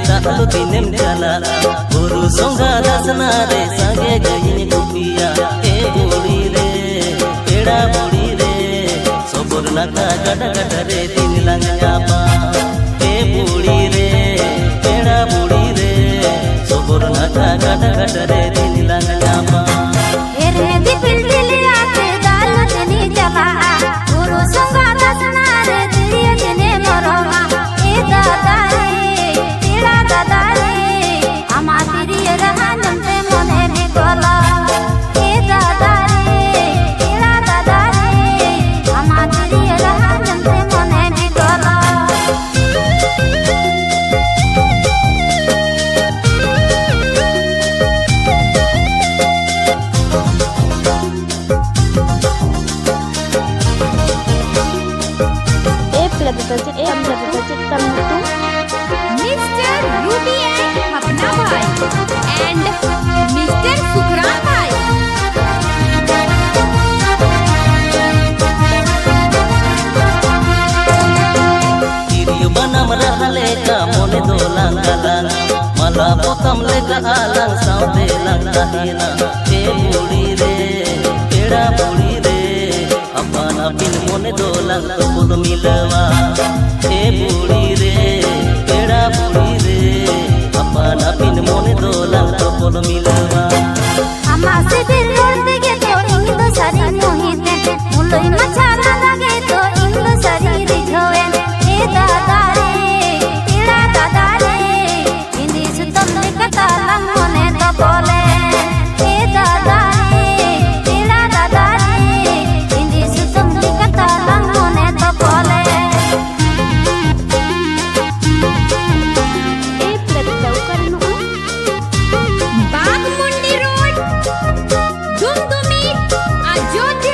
Taklo dinem jala guru songa dasna re sange gayin gupiya e budi re eda budi re sobor naka gada gada re din langya pa e budi re eda budi re sobor naka gada gada re din langya pa ere dipil diliya te dalo jani jala guru songa dasna re diliya jene moroma e dada Mr. Ruby and Apna Bhai and Mr. Sukran Bhai. Video banam rahale ka mone dolang galang mala potam lega alang saude lang dahina e budi re eda budi re apana pin mone dolang pud milwa e budi re eda budi re apana pin mone dolang pud milwa ama se dil lorde ge to indo sari mohite muloi machara lage to indo sari rijhoen e dada re eda dada re indi sutam ne kata lang mone to bole e dada re eda dada re indi sutam ne kata lang mone to bole e pratau karnu Bagmundi Road Dumdumi Ajod